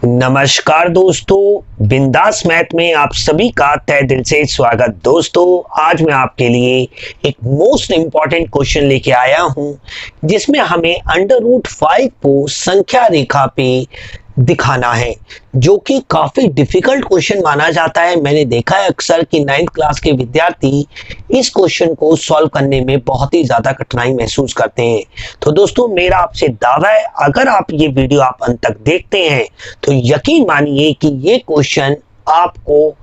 नमस्कार दोस्तों, बिंदास मैथ में आप सभी का तहे दिल से स्वागत। दोस्तों, आज मैं आपके लिए एक मोस्ट इंपॉर्टेंट क्वेश्चन लेके आया हूं जिसमें हमें √5 को संख्या रेखा पे दिखाना है, जो कि काफी डिफिकल्ट क्वेश्चन माना जाता है। मैंने देखा है अक्सर कि 9th क्लास के विद्यार्थी इस क्वेश्चन को सॉल्व करने में बहुत ही ज्यादा कठिनाई महसूस करते हैं। तो दोस्तों, मेरा आपसे दावा है, अगर आप ये वीडियो आप अंत तक देखते हैं तो यकीन मानिए कि ये क्वेश्चन आपको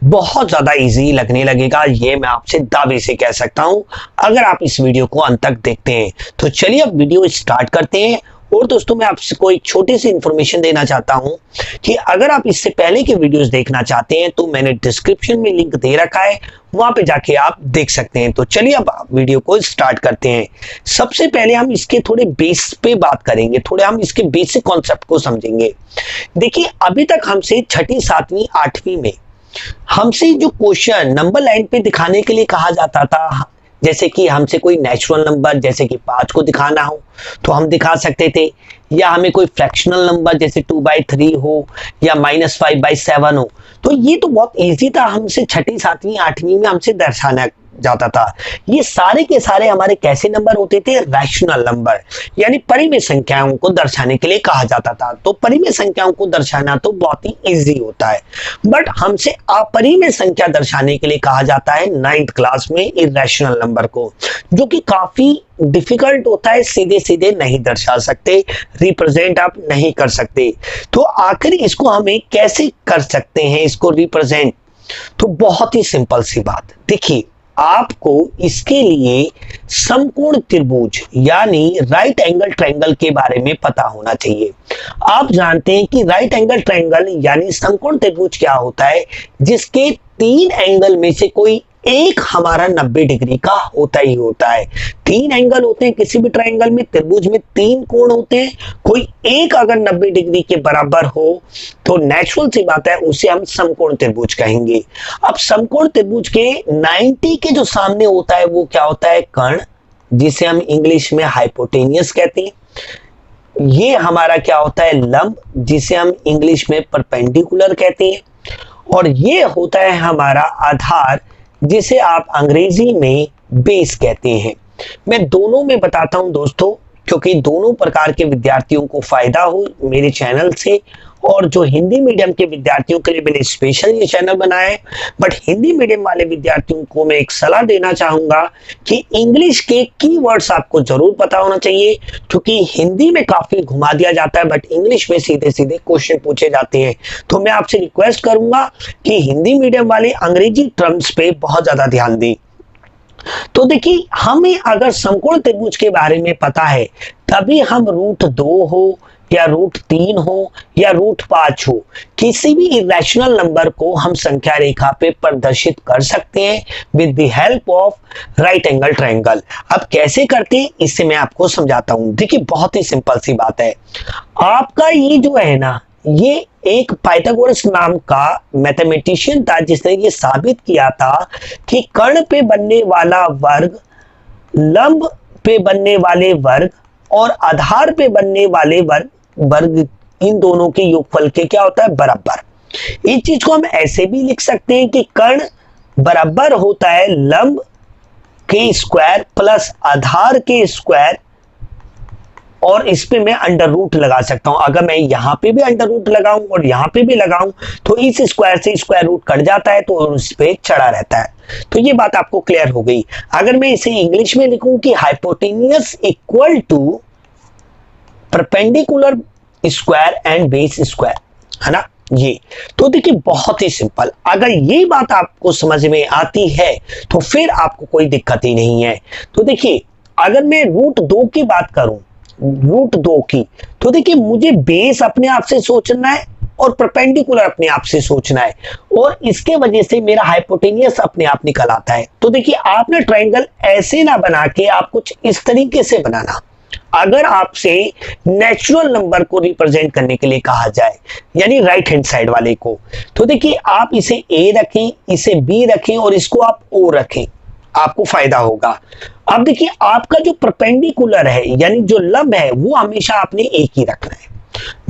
बहुत ज्यादा इजी लगने लगेगा। ये मैं आपसे दावे से कह सकता हूं, अगर आप इस वीडियो को अंत तक देखते हैं। तो चलिए अब वीडियो स्टार्ट करते हैं। और दोस्तों, मैं आपको एक छोटी सी इंफॉर्मेशन देना चाहता हूं कि अगर आप इससे पहले के वीडियोस देखना चाहते हैं तो मैंने डिस्क्रिप्शन में लिंक दे रखा है, वहां पे जाके आप देख सकते हैं। तो चलिए अब वीडियो को स्टार्ट करते हैं। सबसे पहले हम इसके थोड़े बेस पे बात करेंगे, थोड़े हम इसके बेसिक कॉन्सेप्ट को समझेंगे। देखिए, अभी तक हमसे 6ठी 7वीं 8वीं में हमसे जो क्वेश्चन नंबर लाइन पे दिखाने के लिए कहा जाता था, जैसे कि हमसे कोई नेचुरल नंबर जैसे कि 5 को दिखाना हो तो हम दिखा सकते थे, या हमें कोई फ्रैक्शनल नंबर जैसे 2/3 हो या -5/7 हो, तो ये तो बहुत इजी था। हमसे 6ठी 7वीं 8वीं में हमसे दर्शाना जाता था। ये सारे के सारे हमारे कैसे नंबर होते थे? रैशनल नंबर, यानी परिमेय संख्याओं को दर्शाने के लिए कहा जाता था। तो परिमेय संख्याओं को दर्शाना तो बहुत ही इजी होता है, बट हमसे अपरिमेय संख्या दर्शाने के लिए कहा जाता है 9th क्लास में इरेशनल नंबर को, जो कि काफी डिफिकल्ट होता है। सीधे सीधे नहीं दर्शा सकते, रिप्रेजेंट आप नहीं कर सकते। तो आखिर इसको हमें कैसे कर सकते हैं, इसको रिप्रेजेंट? तो बहुत ही सिंपल सी बात। देखिए, आपको इसके लिए समकोण त्रिभुज यानी राइट एंगल ट्रायंगल के बारे में पता होना चाहिए। आप जानते हैं कि राइट एंगल ट्रायंगल यानी समकोण त्रिभुज क्या होता है, जिसके 3 एंगल में से कोई एक हमारा 90 डिग्री का होता ही होता है। 3 एंगल होते हैं किसी भी ट्रायंगल में, त्रिभुज में 3 कोण होते हैं, कोई एक अगर 90 डिग्री के बराबर हो तो नेचुरल सी बात है उसे हम समकोण त्रिभुज कहेंगे। अब समकोण त्रिभुज के 90 के जो सामने होता है वो क्या होता है? कर्ण, जिसे हम इंग्लिश में हाइपोटेनियस कहते हैं। ये हमारा क्या होता है? लंब, जिसे हम इंग्लिश में परपेंडिकुलर कहते हैं। और ये होता है हमारा आधार, जिसे आप अंग्रेजी में बेस कहते हैं। मैं दोनों में बताता हूं दोस्तों, क्योंकि दोनों प्रकार के विद्यार्थियों को फायदा हो मेरे चैनल से। और जो हिंदी मीडियम के विद्यार्थियों के लिए मैंने स्पेशल ये चैनल बनाया है, बट हिंदी मीडियम वाले विद्यार्थियों को मैं एक सलाह देना चाहूंगा कि इंग्लिश के कीवर्ड्स आपको जरूर पता होना चाहिए, क्योंकि हिंदी में काफी घुमा दिया जाता है बट इंग्लिश में सीधे सीधे क्वेश्चन पूछे जाते हैं। तो मैं आपसे रिक्वेस्ट करूंगा कि हिंदी मीडियम वाले अंग्रेजी टर्म्स पे बहुत ज्यादा ध्यान दें। तो देखिए, हमें अगर समकोण त्रिभुज के बारे में पता है तभी हम √2 हो या √3 हो या √5 हो, किसी भी इरेशनल नंबर को हम संख्या रेखा पे प्रदर्शित कर सकते हैं with the help of right angle triangle. अब कैसे करते हैं इससे मैं आपको समझाता हूं। देखिए, बहुत ही सिंपल सी बात है। आपका ये जो है ना, ये एक पाइथागोरस नाम का मैथमेटिशियन था जिसने ये साबित किया था कि कर्ण पे बनने वाला वर्ग, लंब पे बनने वाले वर्ग और आधार पे बनने वाले वर्ग, इन दोनों के योगफल के क्या होता है? बराबर। इस चीज को हम ऐसे भी लिख सकते हैं कि कर्ण बराबर होता है लंब के स्क्वायर प्लस आधार के स्क्वायर, और इस पे मैं अंडर रूट लगा सकता हूं। अगर मैं यहां पे भी अंडर रूट लगाऊं और यहां पे भी लगाऊं तो इस स्क्वायर से स्क्वायर रूट कट जाता है, तो उस पे चढ़ा रहता है। तो ये बात आपको क्लियर हो गई। अगर मैं इसे इंग्लिश में लिखूं कि hypotenuse equal to perpendicular square and base square, है ना ये। तो देखिए, बहुत ही सिंपल। अगर ये बात आपको समझ में आती है तो फिर आपको कोई दिक्कत ही नहीं है। तो देखिए, अगर मैं √2 की बात करूं, √2 की, तो देखिए मुझे बेस अपने आप से सोचना है और परपेंडिकुलर अपने आप से सोचना है, और इसके वजह से मेरा हाइपोटेनियस अपने आप निकल आता है। तो देखिए, आपने ट्रायंगल ऐसे ना बना के आप कुछ इस तरीके से बनाना। अगर आपसे नेचुरल नंबर को रिप्रेजेंट करने के लिए कहा जाए, यानी राइट हैंड साइड वाले को, तो देखिए आप इसे ए रखें, इसे बी रखें और इसको आप ओ रखें, आपको फायदा होगा। अब देखिए, आपका जो परपेंडिकुलर है यानी जो लंब है वो हमेशा आपने एक ही रखना है।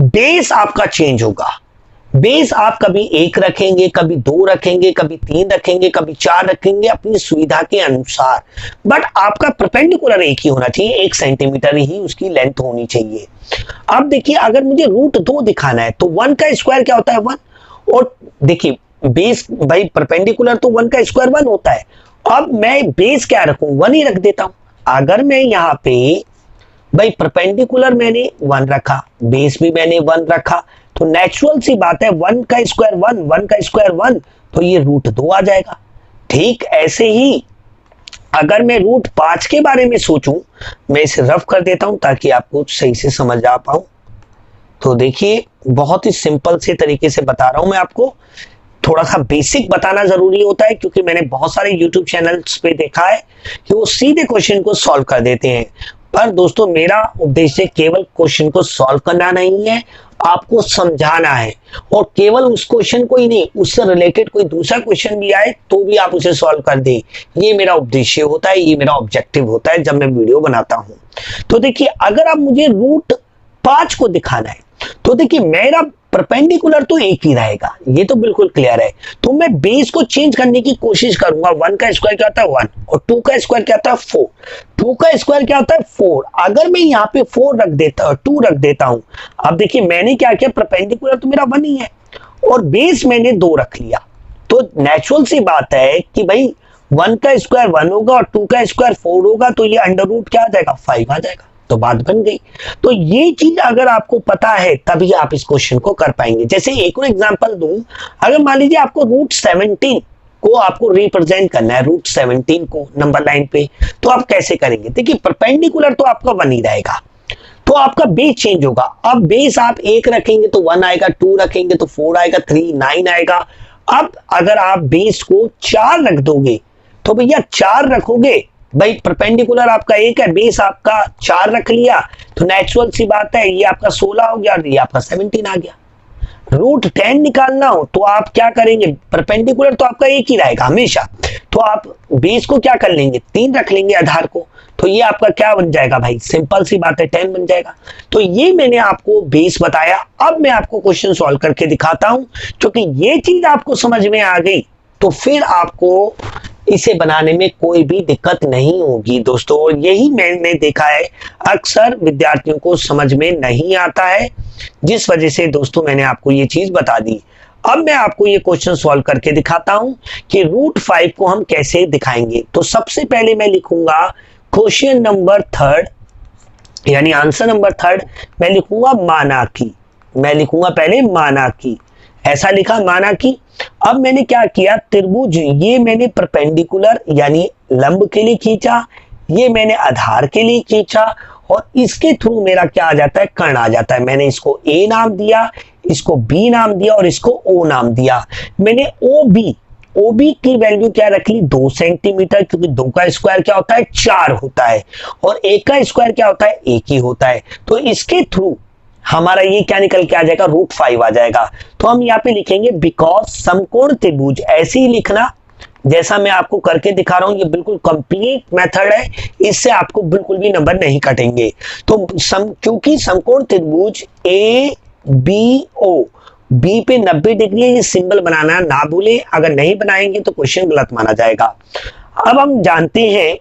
बेस आपका चेंज होगा, बेस आप कभी 1 रखेंगे, कभी 2 रखेंगे, कभी 3 रखेंगे, कभी 4 रखेंगे अपनी सुविधा के अनुसार, बट आपका परपेंडिकुलर एक ही होना चाहिए, 1 सेंटीमीटर ही उसकी लेंथ होनी चाहिए। अब देखिए अगर मुझे रूट 2 दिखाना है तो 1 का स्क्वायर क्या होता है 1, और देखिए बेस भाई परपेंडिकुलर तो 1 का स्क्वायर 1 होता है। अब मैं बेस क्या रखूं, 1 ही रख देता हूं। अगर मैं यहाँ पे भाई परपेंडिकुलर मैंने 1 रखा, बेस भी मैंने 1 रखा, तो नेचुरल सी बात है 1 का स्क्वायर 1, 1 का स्क्वायर 1, तो ये रूट 2 आ जाएगा। ठीक ऐसे ही अगर मैं रूट 5 के बारे में सोचूं, मैं इसे रफ कर देता हूं ताकि आपको सही से समझ आ पाऊं। तो देखिए बहुत ही सिंपल से तरीके से बता रहा हूं मैं आपको, थोड़ा सा बेसिक बताना जरूरी होता है क्योंकि मैंने बहुत सारे YouTube चैनल्स पे देखा है कि वो सीधे क्वेश्चन को सॉल्व कर देते हैं। पर दोस्तों मेरा उद्देश्य केवल क्वेश्चन को सॉल्व करना नहीं है, आपको समझाना है, और केवल उस क्वेश्चन को ही नहीं, उससे रिलेटेड कोई दूसरा क्वेश्चन भी आए तो भी आप उसे सॉल्व कर दें। ये मेरा उद्देश्य होता है, ये मेरा ऑब्जेक्टिव होता है जब मैं वीडियो बनाता हूं। तो देखिए अगर आप मुझे रूट 5 को दिखाना है तो देखिए मेरा परपेंडिकुलर तो एक ही रहेगा, ये तो बिल्कुल क्लियर है। तो मैं बेस को चेंज करने की कोशिश करूंगा। 1 का स्क्वायर क्या होता है 1, और 2 का स्क्वायर क्या होता है 4, 2 का स्क्वायर क्या होता है 4। अगर मैं यहाँ पे 4 रख देता हूँ, 2 रख देता हूं, अब देखिए मैंने क्या किया, परपेंडिकुलर तो मेरा 1 ही है और बेस मैंने 2 रख लिया। तो नेचुरल सी बात है कि भाई 1 का स्क्वायर 1 होगा और 2 का स्क्वायर 4 होगा, तो ये अंडर रूट क्या आ जाएगा 5 आ जाएगा, तो बात बन गई। तो ये चीज अगर आपको पता है तभी आप इस क्वेश्चन को कर पाएंगे। जैसे एक और एग्जांपल दूं, अगर मान लीजिए आपको रूट 17 को आपको रिप्रेजेंट करना है, रूट 17 को नंबर लाइन पे, तो आप कैसे करेंगे। देखिए परपेंडिकुलर तो आपका 1 ही रहेगा, तो आपका बेस चेंज होगा। अब बेस आप 1 रखेंगे तो 1 आएगा, 2 रखेंगे तो 4 आएगा, 3 9 आएगा। अब अगर आप बेस को 4 रख दोगे तो भैया 4 रखोगे, भाई परपेंडिकुलर आपका 1 है, बेस आपका 4 रख लिया, तो नेचुरल सी बात है ये आपका 16 हो गया और ये आपका 17 आ गया। रूट 10 निकालना हो तो आप क्या करेंगे, परपेंडिकुलर तो आपका 1 ही रहेगा हमेशा, तो आप बेस को क्या कर लेंगे 3 रख लेंगे आधार को, तो ये आपका क्या बन जाएगा भाई, सिंपल सी बात है 10 बन जाएगा। तो ये मैंने आपको बेस बताया। अब मैं आपको क्वेश्चन सॉल्व करके दिखाता हूं, क्योंकि ये चीज आपको समझ में आ गई तो फिर आपको इसे बनाने में कोई भी दिक्कत नहीं होगी दोस्तों। और यही मैंने देखा है अक्सर विद्यार्थियों को समझ में नहीं आता है, जिस वजह से दोस्तों मैंने आपको ये चीज बता दी। अब मैं आपको ये क्वेश्चन सॉल्व करके दिखाता हूं कि रूट 5 को हम कैसे दिखाएंगे। तो सबसे पहले मैं लिखूंगा क्वेश्चन नंबर 3, यानी आंसर नंबर 3 मैं लिखूंगा माना की, मैं लिखूंगा पहले माना की, ऐसा लिखा माना की। अब मैंने क्या किया, त्रिभुज ये मैंने परपेंडिकुलर यानी लंब के लिए खींचा, ये मैंने आधार के लिए खींचा, और इसके थ्रू मेरा क्या आ जाता है, कर्ण आ जाता है। मैंने इसको ए नाम दिया, इसको बी नाम दिया और इसको ओ नाम दिया। मैंने ओ बी की वैल्यू क्या रख ली 2 सेंटीमीटर, क्योंकि 2 का स्क्वायर क्या होता है 4 होता है और 1 का स्क्वायर क्या होता है 1 ही होता है। तो इसके थ्रू हमारा ये क्या निकल के आ जाएगा, रूट 5 आ जाएगा। तो हम यहाँ पे लिखेंगे बिकॉज समकोण त्रिभुज, ऐसे ही लिखना जैसा मैं आपको करके दिखा रहा हूं, ये बिल्कुल कंप्लीट मेथड है, इससे आपको बिल्कुल भी नंबर नहीं कटेंगे। तो क्योंकि समकोण त्रिभुज ए बी ओ, बी पे 90 डिग्री है, ये सिंबल बनाना ना भूलें, अगर नहीं बनाएंगे तो क्वेश्चन गलत माना जाएगा। अब हम जानते हैं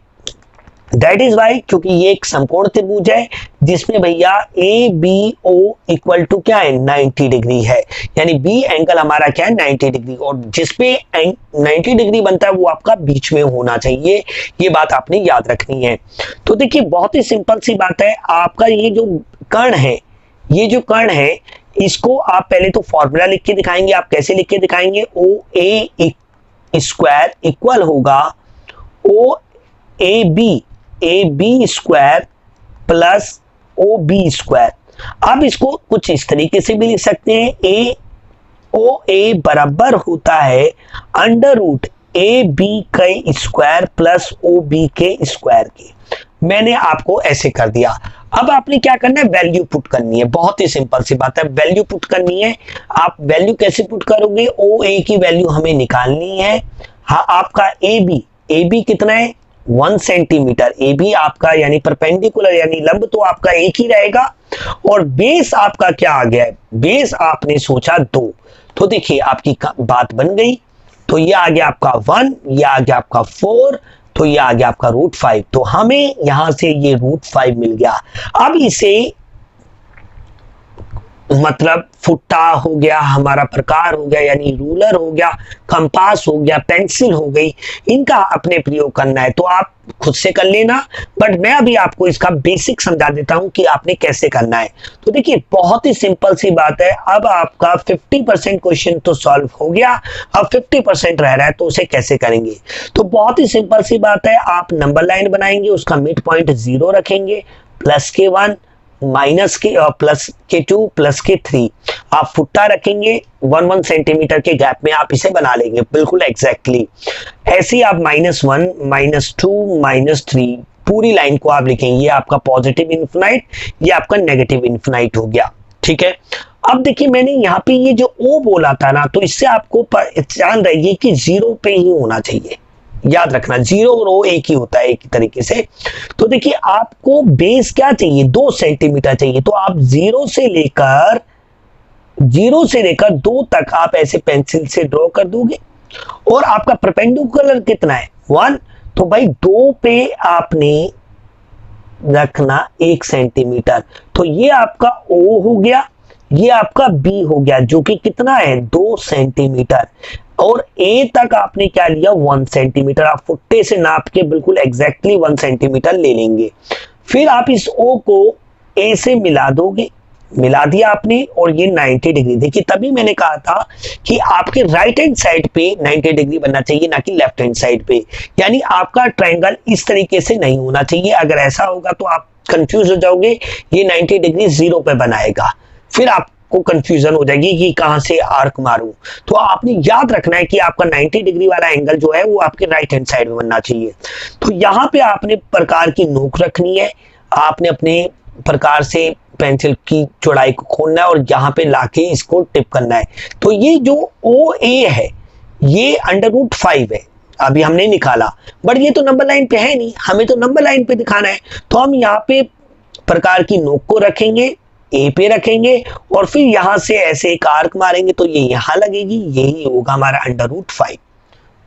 दैट इज वाई, क्योंकि ये एक समकोण त्रिभुज है जिसमें भैया A B O equal to क्या है 90 डिग्री है, यानी बी एंगल हमारा क्या है 90 डिग्री, और जिसपे 90 डिग्री बनता है वो आपका बीच में होना चाहिए, ये बात आपने याद रखनी है। तो देखिए बहुत ही सिंपल सी बात है, आपका ये जो कर्ण है, ये जो कर्ण है इसको आप पहले तो फॉर्मूला लिख के दिखाएंगे। आप कैसे लिख के दिखाएंगे, ओ ए स्क्वायर इक्वल होगा O A B square plus O B square. अब इसको कुछ इस तरीके से भी लिख सकते हैं, ए ओ ए बराबर होता है अंडर रूट ए बी के स्क्वायर प्लस ओ बी के स्क्वायर के। मैंने आपको ऐसे कर दिया। अब आपने क्या करना है, वैल्यू पुट करनी है, बहुत ही सिंपल सी बात है, वैल्यू पुट करनी है। आप वैल्यू कैसे पुट करोगे, ओ ए की वैल्यू हमें निकालनी है। हाँ आपका ए बी कितना है 1 सेंटीमीटर, ए बी आपका यानी परपेंडिकुलर यानी लंब तो आपका एक ही रहेगा, और बेस आपका क्या आ गया है, बेस आपने सोचा 2, तो देखिए आपकी बात बन गई। तो ये आ गया आपका 1, ये आ गया आपका 4, तो ये आ गया आपका √5। तो हमें यहां से ये √5 मिल गया। अब इसे मतलब फुट्टा हो गया, हमारा प्रकार हो गया, यानी रूलर हो गया, कंपास हो गया, पेंसिल हो गई, इनका अपने प्रयोग करना है तो आप खुद से कर लेना। बट मैं अभी आपको इसका बेसिक समझा देता हूं कि आपने कैसे करना है। तो देखिए बहुत ही सिंपल सी बात है। अब आपका 50% क्वेश्चन तो सॉल्व हो गया, अब 50% रह रहा है, तो उसे कैसे करेंगे। तो बहुत ही सिंपल सी बात है, आप नंबर लाइन बनाएंगे, उसका मिड पॉइंट 0 रखेंगे, प्लस के 1, माइनस के प्लस के 2, प्लस के 3, आप फुट्टा रखेंगे 1 सेंटीमीटर के गैप में आप इसे बना लेंगे बिल्कुल एग्जैक्टली। ऐसे ही आप -1, -2, -3 पूरी लाइन को आप लिखेंगे। ये आपका पॉजिटिव इन्फिनाइट, ये आपका नेगेटिव इन्फिनाइट हो गया, ठीक है। अब देखिए मैंने यहाँ पे ये जो O बोला था ना, तो इससे आपको पहचान रहिए कि 0 पे ही होना चाहिए। याद रखना 0 और O एक ही होता है, एक ही तरीके से। तो देखिए आपको बेस क्या चाहिए, 2 सेंटीमीटर चाहिए। तो आप 0 से लेकर 2 तक आप ऐसे पेंसिल से ड्रॉ कर दोगे। और आपका परपेंडिकुलर कितना है, 1। तो भाई 2 पे आपने रखना 1 सेंटीमीटर। तो ये आपका O हो गया, ये आपका B हो गया, जो कि कितना है 2 सेंटीमीटर। और A तक आपने क्या लिया 1 सेंटीमीटर। आप फुट्टे से नाप के बिल्कुल एग्जैक्टली 1 सेंटीमीटर ले लेंगे। फिर आप इस O को A से मिला दोगे, मिला दिया आपने, और ये 90 डिग्री। देखिए तभी मैंने कहा था कि आपके राइट हैंड साइड पे 90 डिग्री बनना चाहिए, ना कि लेफ्ट हैंड साइड पे। यानी आपका ट्रायंगल इस तरीके से नहीं होना चाहिए। अगर ऐसा होगा तो आप कंफ्यूज हो जाओगे, ये 90 डिग्री 0 पे बनाएगा, फिर आपको कंफ्यूजन हो जाएगी कि कहां से आर्क मारूं। तो आपने याद रखना है कि आपका 90 डिग्री वाला एंगल जो है वो आपके राइट हैंड साइड में बनना चाहिए। तो यहाँ पे आपने प्रकार की नोक रखनी है, आपने अपने प्रकार से पेंसिल की चौड़ाई को खोलना है और यहाँ पे लाके इसको टिप करना है। तो ये जो OA है ये √5 है, अभी हमने निकाला, बट ये तो नंबर लाइन पे है नहीं, हमें तो नंबर लाइन पे दिखाना है। तो हम यहाँ पे प्रकार की नोक को रखेंगे, A पे रखेंगे, और फिर यहां से ऐसे एक आर्क मारेंगे तो ये यहां लगेगी, यही होगा हमारा √5।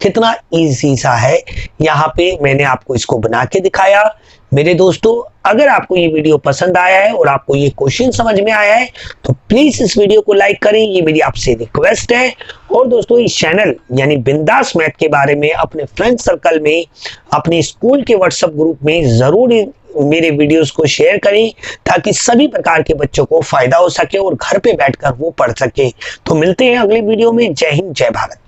कितना इजी सा है। यहाँ पे मैंने आपको इसको बना के दिखाया। मेरे दोस्तों अगर आपको ये वीडियो पसंद आया है और आपको ये क्वेश्चन समझ में आया है तो प्लीज इस वीडियो को लाइक करें, ये मेरी आपसे रिक्वेस्ट है। और दोस्तों इस चैनल यानी बिंदास मैथ के बारे में अपने फ्रेंड सर्कल में, अपने स्कूल के व्हाट्सएप ग्रुप में जरूर मेरे वीडियोस को शेयर करें, ताकि सभी प्रकार के बच्चों को फायदा हो सके और घर पे बैठकर वो पढ़ सके। तो मिलते हैं अगले वीडियो में। जय हिंद, जय भारत।